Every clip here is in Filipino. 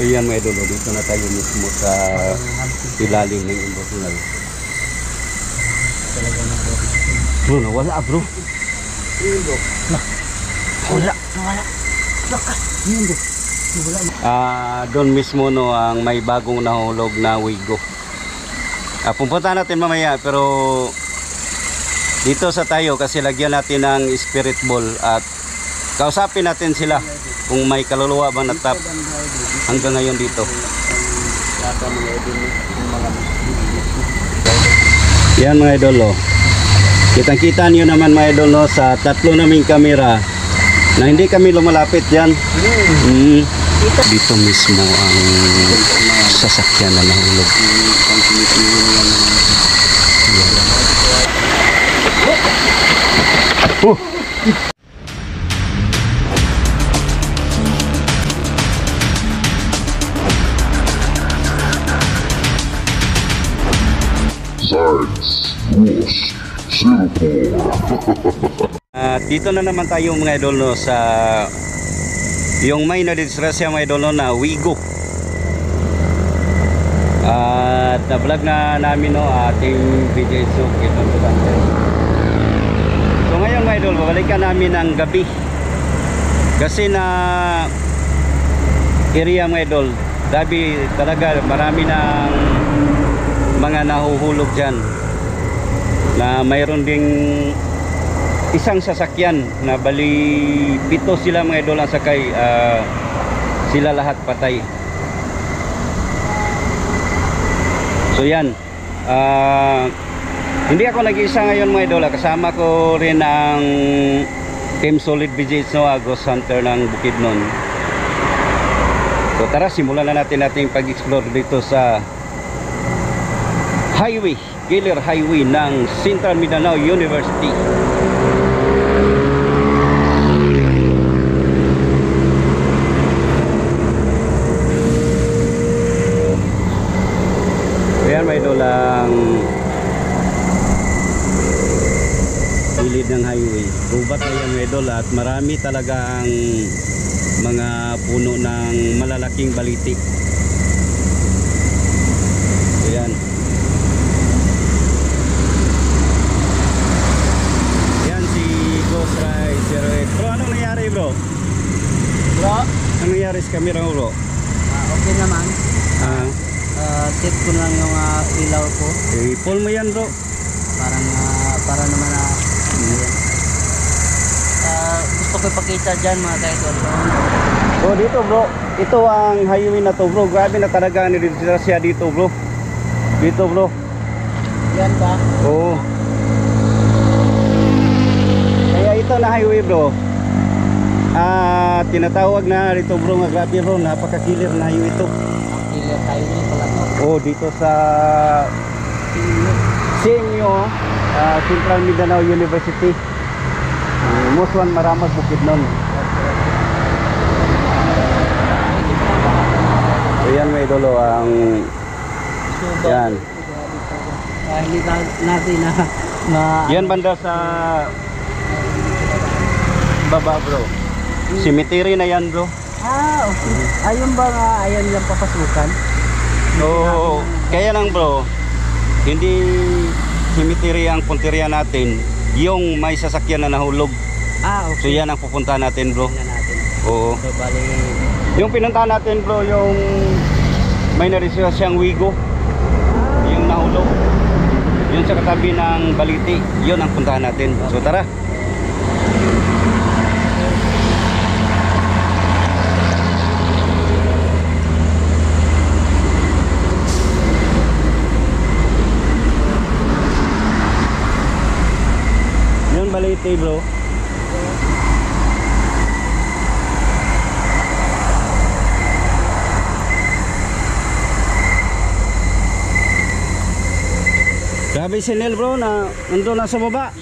So yan mga idol, dito na tayo mismo sa ilalim ng Imbotunal. Bro, nawala bro. Wala. Doon mismo no ang may bagong nahulog na wigo. Pupunta natin mamaya pero dito sa tayo kasi lagyan natin ng spirit ball at kausapin natin sila kung may kaluluwa bang natap hanggang ngayon dito. Yan mga idol oh. Kitang-kita niyo naman mga idol no, sa tatlo naming kamera na hindi kami lumalapit yan. Dito mismo ang sasakyan na nahulog. Dito na naman tayo mga idol no, sa yung may nadisgrasya mga idol no, na wigo. At na-vlog na namin no, ating video so ngayon mga idol, babalikan namin ng gabi kasi na area mga idol, dabi talaga marami ng mga nahuhulog dyan na mayroon ding isang sasakyan na bali 7 sila mga idol ang sakay, sila lahat patay. So yan, hindi ako nag-iisa ngayon mga idol, kasama ko rin ang Team Solid BJH no, Ghost Hunter ng Bukidnon. So tara, simulan na natin ating pag-explore dito sa highway, Killer Highway ng Central Mindanao University. Ayan may dolang gilid ng highway. Rubat na yan may dol at marami talaga ang mga puno ng malalaking baliti. Ayan. Bro, anong nangyari bro? Bro? Anong nangyari sa camera mo bro? Okay naman. Tip ko lang yung ilaw ko. Pull mo yan bro. Para naman gusto ko ipakita dyan mga kaidol. Oh dito bro, ito ang highway na to bro. Grabe na talaga nilidisgrasya dito bro. Dito bro. Yan ba? Oo. Ito na highway bro, tinatawag na dito bro nga grabe bro, napaka-killer na highway ito. Killer highway pala to. Oh, dito sa CMU, Central Mindanao University, Muswan Maramag Bukidnon. So yan may idolo ang yan. Hindi natin na yan banda sa baba bro, cemetery na yan bro. Okay. Ayun ba nga, ayan yung papasukan? So, kaya lang bro, hindi cemetery ang punteriya natin, yung may sasakyan na nahulog. Okay. So yan ang pupuntahan natin bro. Oo. So bali, yung pinuntahan natin bro, yung may narisyasyang wigo, yung nahulog, yun sa katabi ng baliti, yun ang puntahan natin. So tara. Baliti bro. Grabe si Nel bro na nandun na sa baba.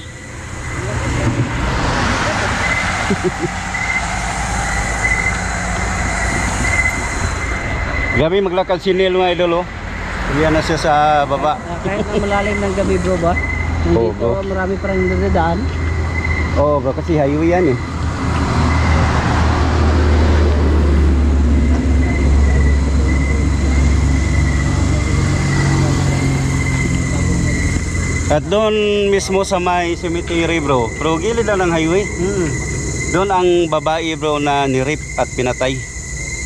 Grabe maglakad si Nel mga idol oh. Yan na siya sa baba. Kahit na malalim ng gabi bro ba? Nandito bro. Marami pa rin nadadaan. Oo bro, kasi highway yan eh. At doon mismo sa may cemetery bro, gilid lang ng highway. Doon ang babae bro na nirip at pinatay.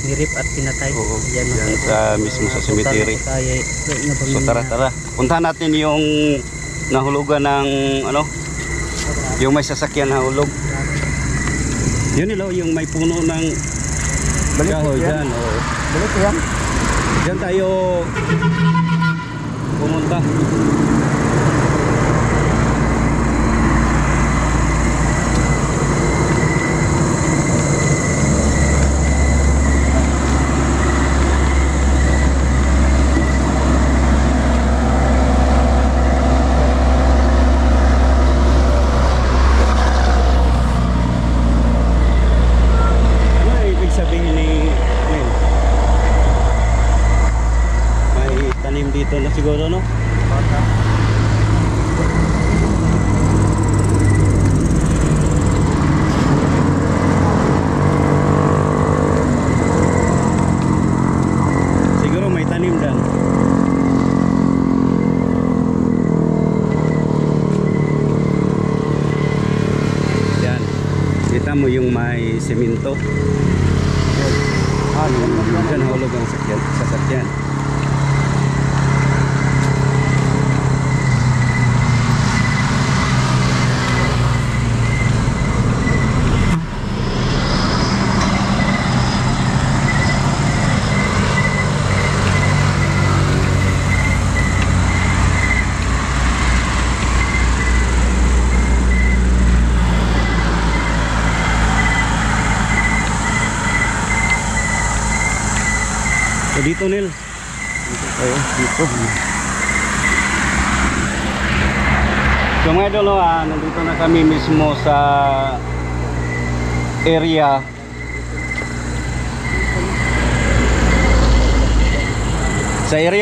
Nirip at pinatay. Oo, Yan, yan sa mismo sa cemetery. So tara. Puntahan natin yung nahulugan ng ano, yung may sasakyan na hulog. Yun nilo, yung may puno ng kahoy dyan. Oo. Balik yan. Diyan tayo pumunta. Dito na siguro no? Siguro may tanim dyan. Yan. Kita mo yung may semento. Dyan hulog ang sasakyan. So dito Nil. Dito. So mga idol, nandito na kami mismo sa area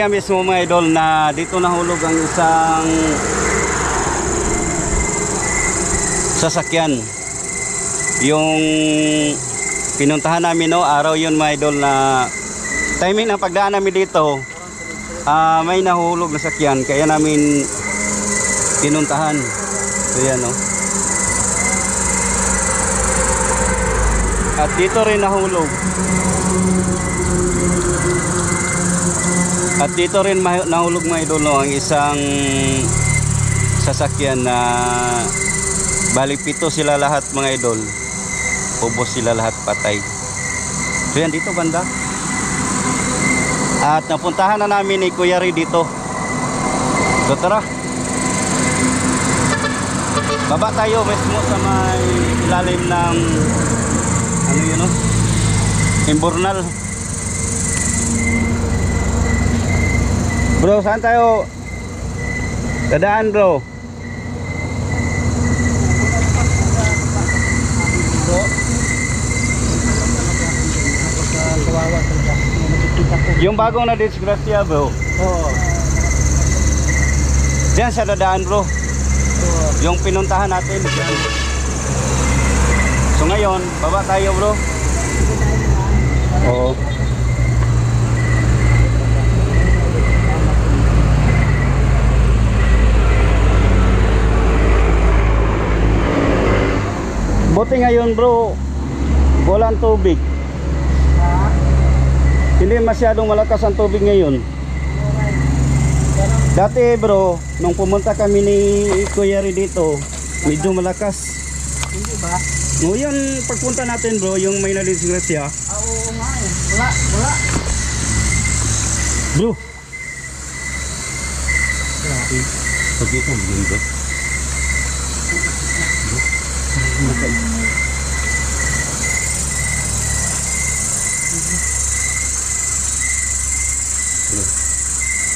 mismo mga idol na dito nahulog ang isang sasakyan. Yung pinuntahan namin araw yun mga idol na timing ng pagdaan namin dito, may nahulog na sakyan kaya namin pinuntahan. So yan At dito rin nahulog. At dito rin nahulog mga idol ang isang sasakyan na bali 7 sila lahat mga idol. Ubos sila lahat, patay. So yan dito banda. At napuntahan na namin ni Kuya Ray dito. So tara. Baba tayo mismo sa may ilalim ng ano yun Imburnal. Bro, saan tayo dadaan bro? Yung bagong na disgrasya bro. Oo. Diyan sa dadaan bro. Yung pinuntahan natin diyan. So ngayon, baba tayo bro. Oo. Buti ngayon bro, walang tubig. Hindi masyadong malakas ang tubig ngayon. Dati bro, nung pumunta kami ni Kuya Ray dito, medyo malakas. Hindi ba? O yan, pagpunta natin bro, yung may nalisgrasya. Oo nga eh. Wala. Bro. Pagkita mo yun bro.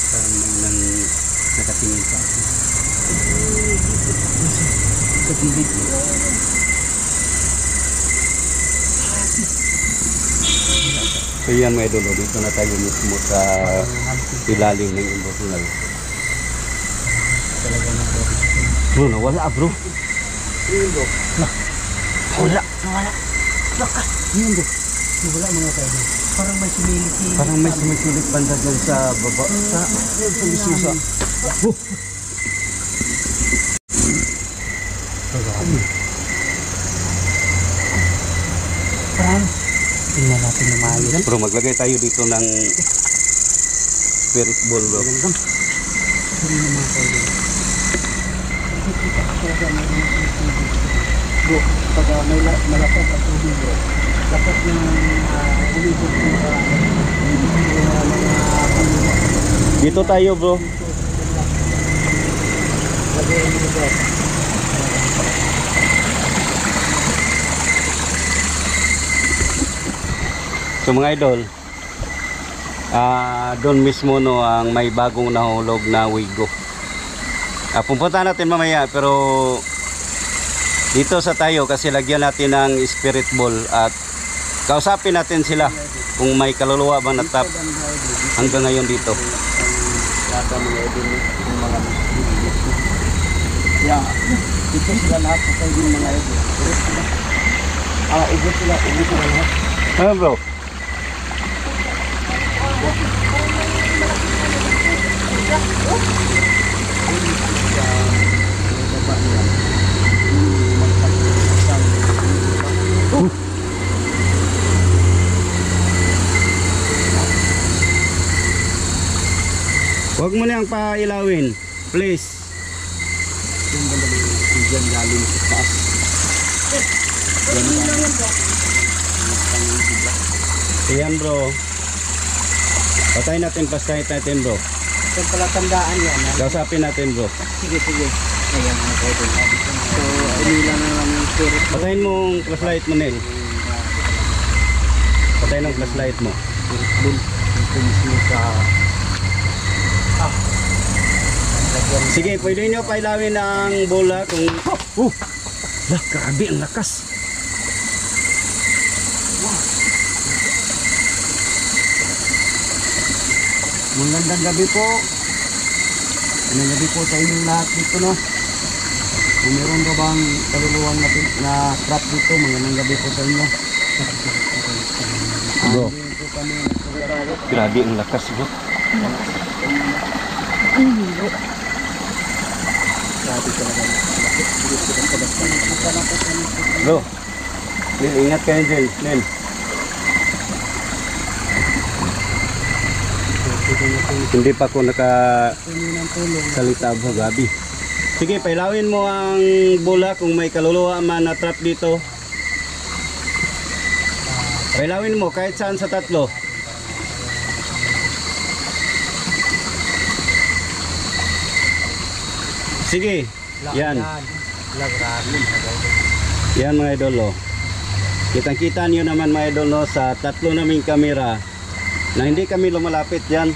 Parang may nang nakatingin sa akin. Sa tubig. So yan mga idol, dito na tayo mismo sa ilalim ng Imburnal. Bro, nawala bro. Nawala. Lakas. Yun bro. Wala mga tayo. Parang may sumilip. Parang may sumisilip banda dyan sa baba. Sa isusa. Tingnan natin yung maayos. Bro, maglagay tayo dito ng spirit ball, bro. Hindi na mga kaidol. Bro, pag may malapit at tubig bro, dapat yung umibot mo sa mga Dito tayo, bro. lagay mo bro. So mga idol, doon mismo no ang may bagong nahulog na wigo. Pupunta natin mamaya, pero dito sa tayo kasi lagyan natin ng spirit ball at kausapin natin sila kung may kaluluwa bang natap hanggang ngayon dito. Yeah, dito sila lahat sa tayo ng mga idol. Ubos sila lahat. Ano bro? Huwag mo niyang pailawin, please. Diyan galing sa taas. Ayan bro. Patay natin, pastay natin bro. Ito pala tandaan yan. Kausapin natin bro. Sige, sige. Ayan, mga kaidol. So, inila na lang yung spirit. Patayin mo ang flashlight mo, Nel. Patayin ang flashlight mo. Ito mismo sa... Sige, pwede nyo pailawin ang bola kung... Lah, grabe ang lakas. Magandang gabi po. Magandang gabi po sa inyong lahat dito, no? Kung meron ba bang kaluluwang na trap dito, magandang gabi po sa inyo. Bro. Hindi po kami Grabe ang lakas bro. grabe talaga. Bro, Nel, ingat kayo dyan, Nel. Hindi pa ako nakasalita bro, gabi. Sige, pailawin mo ang bola kung may kaluluwa man na trap dito. Pailawin mo kahit saan sa tatlo. Sige, yan. Yan mga idol, oh. Kitang-kita nyo naman mga idol, no, sa tatlo naming kamera na hindi kami lumalapit yan.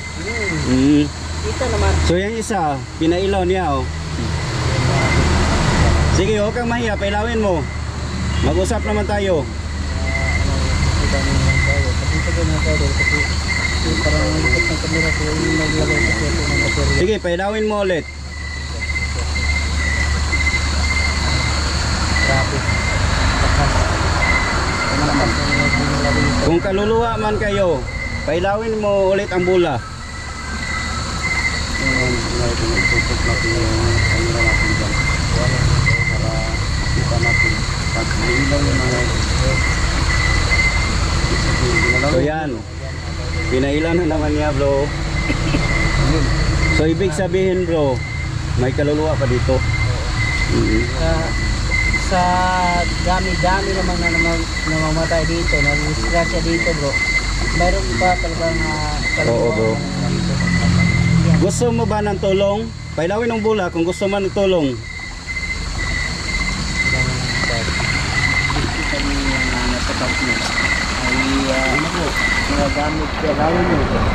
Kita naman. So yung isa, pinailaw niya, oh. Sige, huwag kang mahiya, pailawin mo. Mag-usap naman tayo. Sige, pailawin mo ulit. Kung kaluluwa man kayo, pailawin mo ulit ang bola. So yan, pinailan na naman niya bro. So ibig sabihin bro, may kaluluwa pa dito. Sa dami-dami naman na namamatay dito, nag-disgrasya dito bro. Mayroon ba talagang Oo bro. dito? Gusto mo ba ng tulong? Pailawin ng bola kung gusto man ng tulong.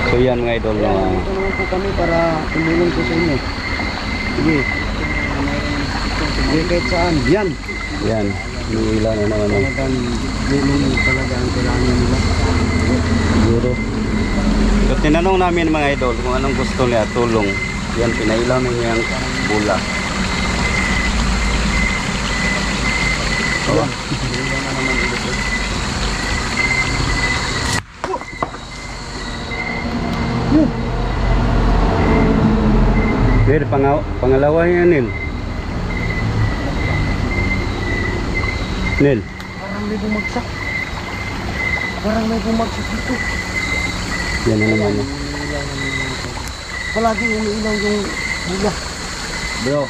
So yan mga idol, Ito naman po kami para tumulong po sa inyo. Sige. Sige kahit saan. Yan. yan, ilan na naman ang Talagang tulong talaga ang kailangan nila. siguro. So tinanong namin mga idol kung anong gusto niya, tulong. Yan, pinailaw niya yung bola. Yan. Tulong na naman ulit. Pero pangalawa yan, Nel. Nel. Parang may bumagsak. Parang may bumagsak dito. Yan na naman. Palaging umiilaw yung bula. Bro,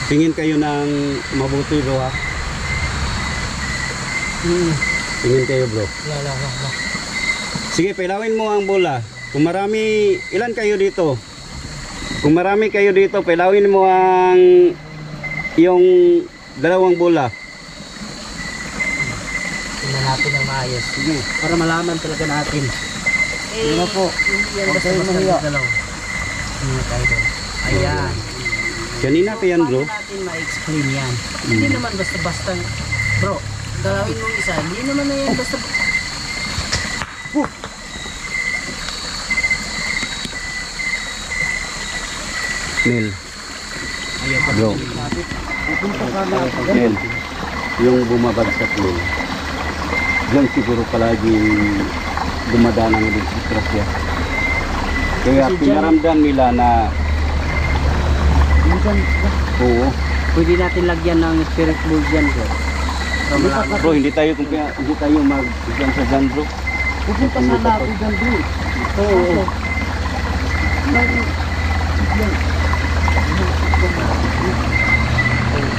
tingin kayo ng mabuti bro ha? Tingin kayo bro. Wala. Sige, pailawin mo ang bola. Kung marami, ilan kayo dito? Kung marami kayo dito, pailawin mo ang yung dalawang bola. Tingnan natin ang maayos. Sige, para malaman talaga natin. Ano po? Huwag kayong mahiya. Tingnan tayo doon. Ayan. Kanina pa yan bro. Paano natin ma-explain yan? Hindi naman basta-basta. Bro, dalawin mong isa. Hindi naman na yan basta. Nil, Ayaw pa. bro. Pupunta ka na. Nil, yung bumabagsak Nil. Diyan siguro palagi dumadaan ang disgrasya. Kaya Kasi dyan- pinaramdam nila na Minsan, oo. pwede natin lagyan ng spirit mold yan, bro. So, malaman. Bro, hindi tayo mag-diyan sa dyan bro. Pupunta sana ako dyan, bro. Oo.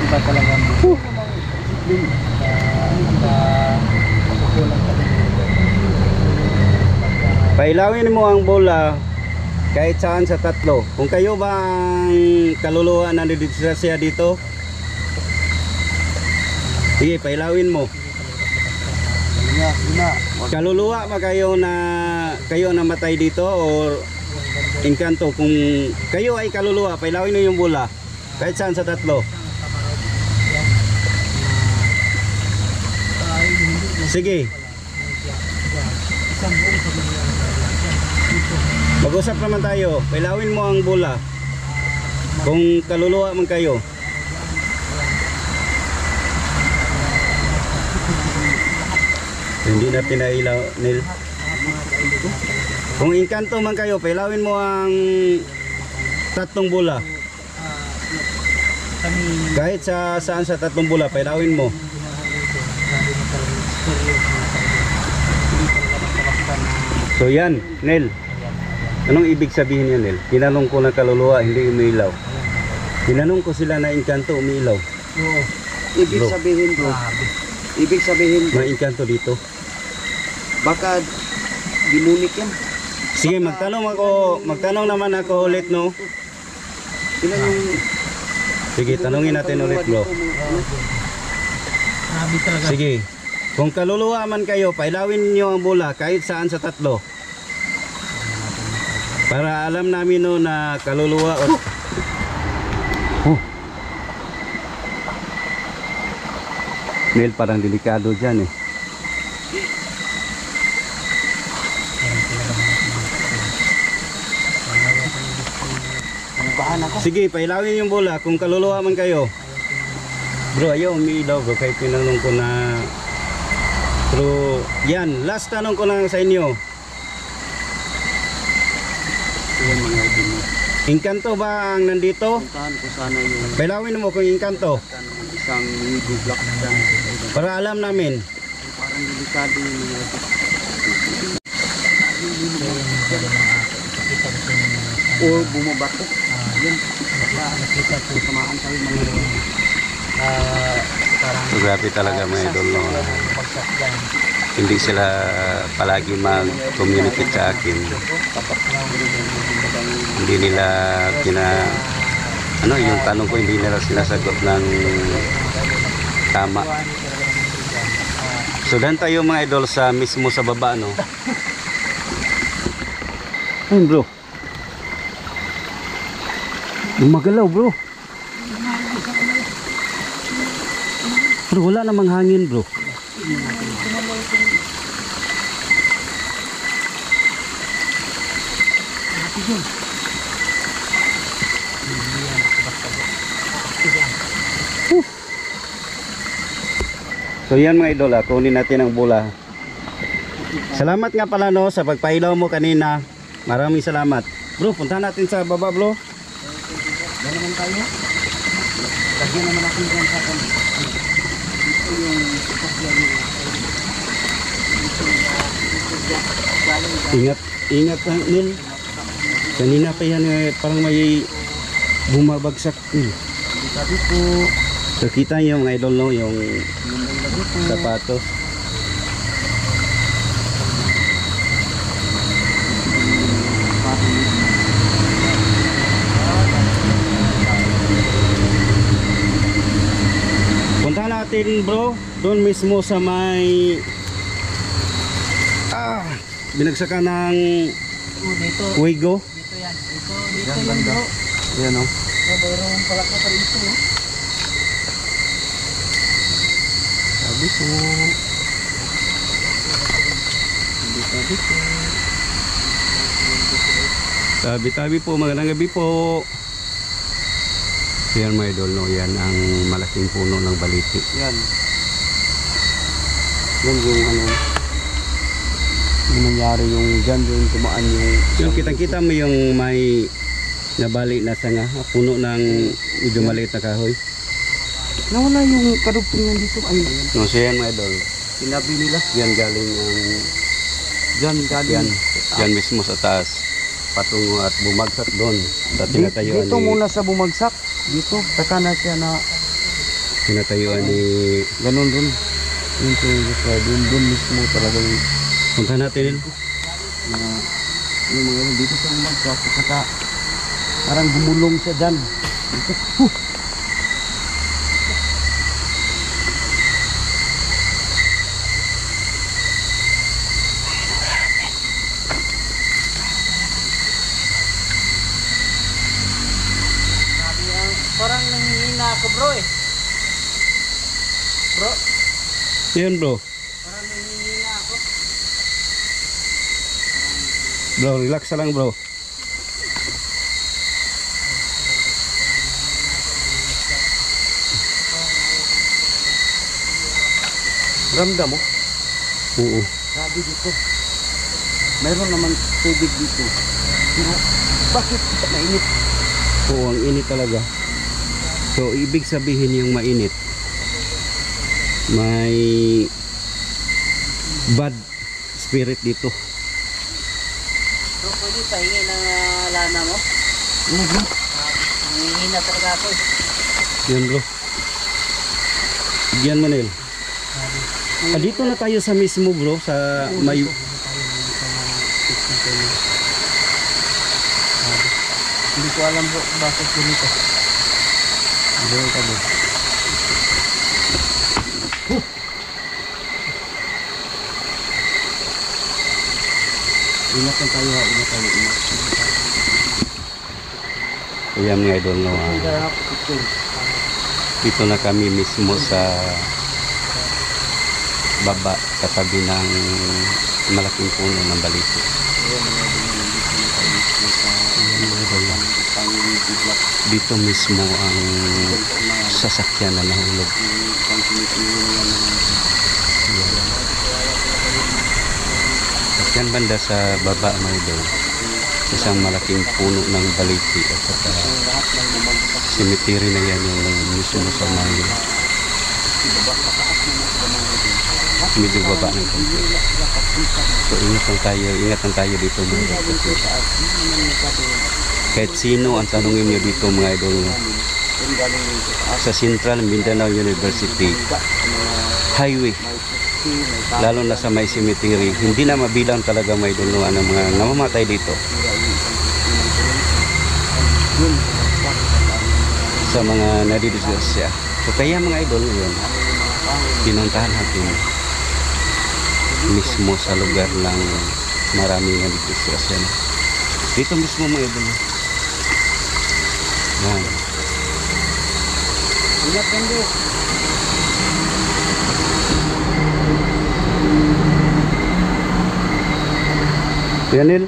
Iba talaga. Pailawin mo ang bola kahit saan sa tatlo. Kung kayo ba ang kaluluwa na nidisgrasya dito, sige, pailawin mo. Kaluluwa ba kayo na matay dito or engkanto? Kung kayo ay kaluluwa, pailawin mo yung bola kahit saan sa tatlo. Sige. Mag-usap naman tayo. Pailawin mo ang bola. Kung kaluluwa man kayo. Hindi na pinailaw, Nil. Kung engkanto man kayo, pailawin mo ang tatlong bola. Kahit saan sa tatlong bola, pailawin mo. So yan, Nel. Anong ibig sabihin yan, Nel? Tinanong ko na kaluluwa, hindi umiilaw. Tinanong ko sila na engkanto, umiilaw. Oo. Ibig Bro. sabihin, bro. Ibig sabihin, May engkanto dito. baka demonic yan. Sige, magtanong naman ako ulit, no? Sila yung... Sige, tanungin natin ulit, bro. Grabe talaga. Sige. Kung kaluluwa man kayo, pailawin niyo ang bola kahit saan sa tatlo. Para alam namin no na kaluluwa o... Nel, parang delikado dyan eh. Bahan ako. Sige, pailawin yung bola kung kaluluwa man kayo. Bro, ayaw umiilaw bro, kahit tinanong ko na... Pero yan, last tanong ko lang sa inyo. Yan mga idol. Engkanto ba ang nandito? Puntahan ko sana yung Pailawin mo kung engkanto. isang Wigo block dyan. Para alam namin. Parang delikado yung mga idol. O bumabato. Yan. Nakita po. Samaan tayo mga idol. Parang So, grabe talaga mga idol. No? bagsak dyan. Hindi sila palagi mag-communicate sa akin. Hindi nila yung tanong ko hindi nila sinasagot ng tama. So dan tayo mga idol sa mismo sa baba no. Ayun bro. Magalaw bro. Bro wala namang hangin bro. So yan mga idol, kunin natin ang bola. Salamat nga pala no sa pagpailaw mo kanina. Maraming salamat. Bro, punta natin sa baba bro. Yan naman tayo. Lagyan naman natin dyan sa akin. Ito yung sasakyan. Ingat, ingat lang, Nil. Kanina pa yan, parang may bumabagsak. Sabi po, So kita niyo mga idol, no, yung magandang gabi po. sapatos. Punta natin bro, doon mismo sa may binagsakan ng Dito, Wigo. dito yan. Dito Yan, yan banda. bro. Ayan o. Mayroong pala ka pa rito. No? Sabi po. Sabi po. Tabi-tabi po, magandang gabi po. Yan mga idol, no, yan ang malaking puno ng baliti. Yan. Yan yung ano. Yung nangyari yung dyan yung tumaan yung. Yung kitang-kita mo yung may nabali na sanga, puno ng medyo maliit na kahoy. Nawala yung kadugtungan dito. Ay, ayan. No, so yan mga idol, Sinabi nila. yan galing ang Dyan galing. yan, yan mismo sa taas. Patungo at bumagsak doon sa tinatayuan Dito ni, muna sa bumagsak. Dito. Taka na siya na tinatayuan ni, ganun dun. Yung dun mismo talaga yung punta natin yun. yung mga dito sa bumagsak. Saka parang gumulong siya dyan. Dito. Huh. Sabi yan, parang nanghihina ako bro eh. Bro, Yan bro, parang nanghihina ako. bro, relax ka lang bro. Ramdam mo? Oo. Sabi dito. Meron naman tubig dito. Pero bakit mainit? Oo, ang init talaga. So, ibig sabihin yung mainit, may bad spirit dito. Bro, pwede pahingi ng lana mo? Ano bro? Nanghihina talaga ako eh. Yan bro. Diyan Manel. Dito na tayo sa mismo bro, sa may... Hindi ko alam bro bakit ganito. Hindi ko bro. Ingat lang tayo ha, ingat tayo, ingat. Ayan mga idol, no, Harap ito. dito na kami mismo sa baba, katabi ng malaking puno ng baliti. Dito mismo ang sasakyan na nahulog. At yan banda sa baba mga idol, isang malaking puno ng baliti at saka cemetery na yan yung mismo sa may medyo baba ng konti. So ingat lang tayo dito mga idol. Kahit sino ang tanungin nyo dito mga idol, sa Central Mindanao University Highway, lalo na sa may cemetery, hindi na mabilang talaga may idol ang mga namamatay dito sa mga nadidisgrasya. So kaya mga idol ngayon, pinuntahan natin mismo sa lugar ng maraming nadidisgrasya. Dito mismo mga idol. Yan. Ingat lang bro. Yanil,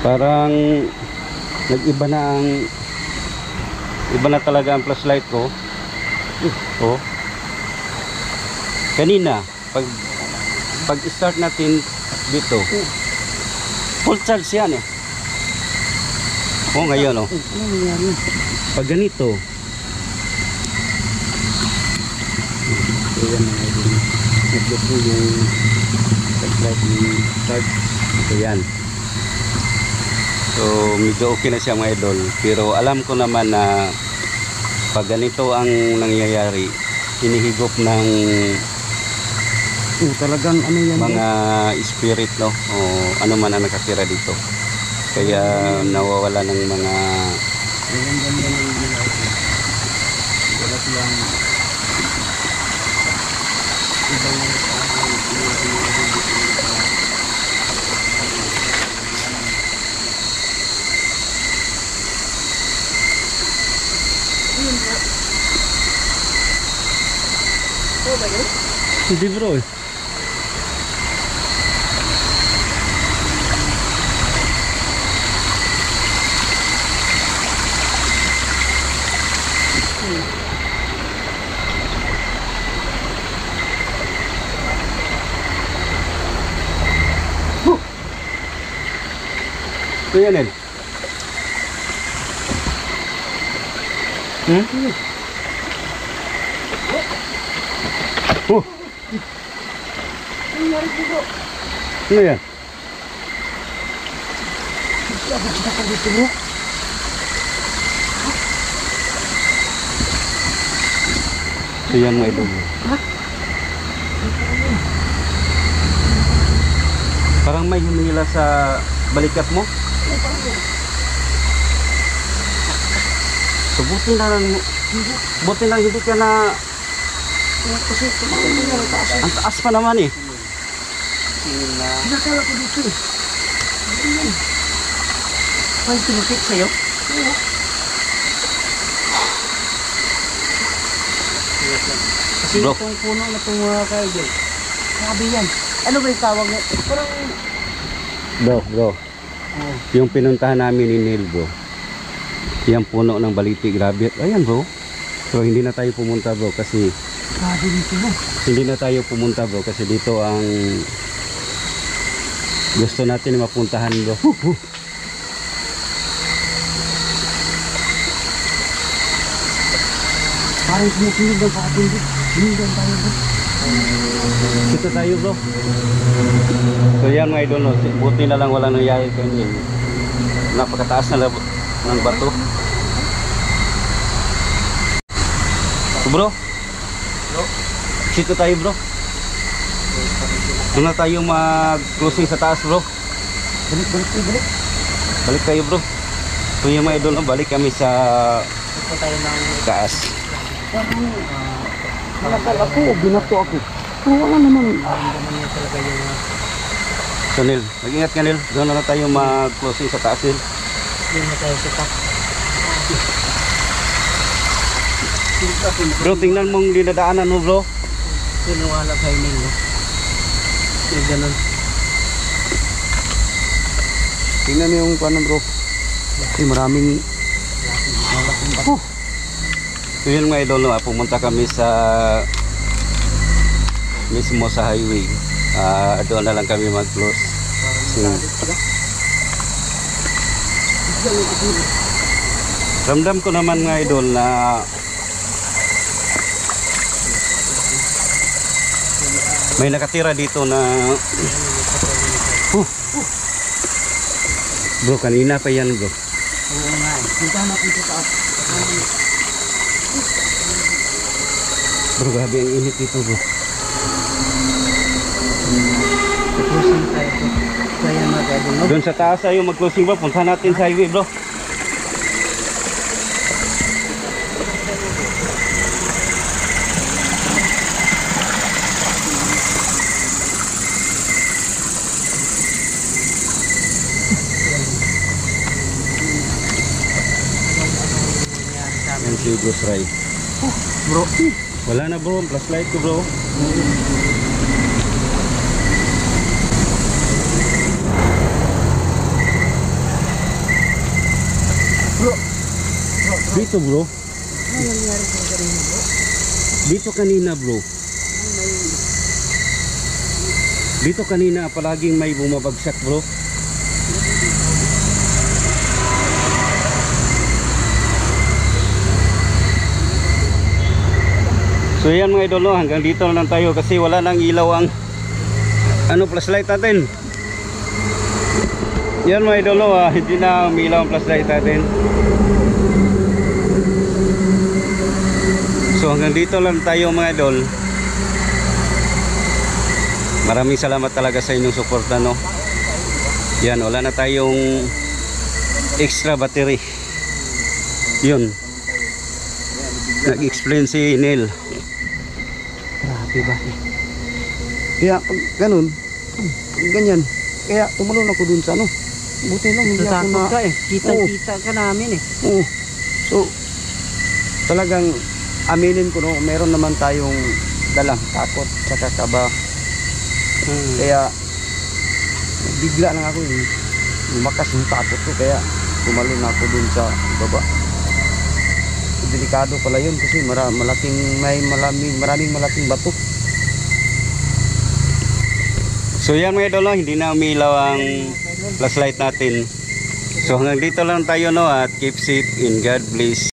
parang nag-iba na ang iba na talaga ang flashlight ko. Oh. Kanina pag start natin dito, full charge yan eh. Oh, ngayon oh. Ano nangyari? Pag ganito, Ayan mga idol. Ito po yung flashlight ni Sarge. So yan. So medyo okay na siya mga idol. Pero alam ko naman na pag ganito ang nangyayari, hinihigop ng Talagang ano yan. mga spirit, no, o ano man ang nakatira dito, kaya nawawala ng mga Ang ganda ng ilaw. Dapat lang ibang hindi bro eh. Ito yan eh. Oh. Ano yan? Ito yan mga idol. Parang may humila sa balikat mo. So buti na lang, buti lang hindi ka na, kasi ang taas. ang taas pa naman eh. Nakala ko dito eh. Ay, tumikit sa'yo? Kasi Bro. itong puno na itong mga kaidol. Sabi yan. Ano ba yung tawag niya? Parang... Bro. Yung pinuntahan namin ni Neil bro. Yung puno ng baliti, grabe. Ayan bro. Pero hindi na tayo pumunta bro kasi Sabi dito mo. hindi na tayo pumunta bro kasi dito ang gusto natin mapuntahan bro. Parang sumusunod ng sa atin dito. Hindan tayo dito. Dito tayo bro. So yan mga idol, no? Buti na lang wala nangyari kay Neil. Napakataas na ng bato. So, bro. Dito tayo bro. Doon na tayo mag-cruising sa taas bro. Balik. Balik tayo bro. So yung mga idol, no? Balik kami sa Ito tayo ng... taas. Nakal ako, binato ako. Wala naman. Naman niya talaga yung... So Neil, mag-ingat ka Neil. Doon na tayo mag-closing sa taas Neil. Yun na tayo sa top. Bro, tingnan mong dinadaanan mo bro. Sinuwala kay Ning, no? Yung ganun. Tingnan mo yung paano bro. Kasi maraming malaking bato. So yun mga idol, no? Pumunta kami sa mismo sa highway. Doon na lang kami mag-close. Ramdam ko naman mga idol na may nakatira dito na bro, kanina pa yan bro. Oo nga eh. Punta natin sa taas. Bro, grabe ang init dito bro. Cruising tayo to. Kaya mga kaidol, no? Doon sa taas tayo mag-closing bro. Punta natin sa highway bro. Yan si Ghost Ray. Bro, Wala na bro, flashlight ko bro. Dito bro. Dito kanina bro. Dito kanina palaging may bumabagsak bro. So yan mga idol, no, hanggang dito na lang tayo kasi wala nang ilaw ang flashlight natin. Yan mga idol, no, hindi na umilaw ang flashlight natin. So hanggang dito lang tayo mga idol. Maraming salamat talaga sa inyong suporta, no. Yan, wala na tayong extra battery. Yun, nag-explain si Neil. Grabe ba? Kaya pag ganun, ganyan. Kaya tumalon ako dun sa ano. Buti lang hindi ako Natakot na... ka eh. Kita-kita ka namin eh. Oo. So, talagang aminin ko, no, meron naman tayong dalang takot sa kaba. Kaya bigla lang ako eh. Lumakas yung takot ko kaya tumalon ako dun sa baba. Delikado pala yun kasi maraming malaking bato. So yan mga idol, no, hindi na umilaw ang flashlight natin. So hanggang dito lang tayo, no, at keep safe in God bless.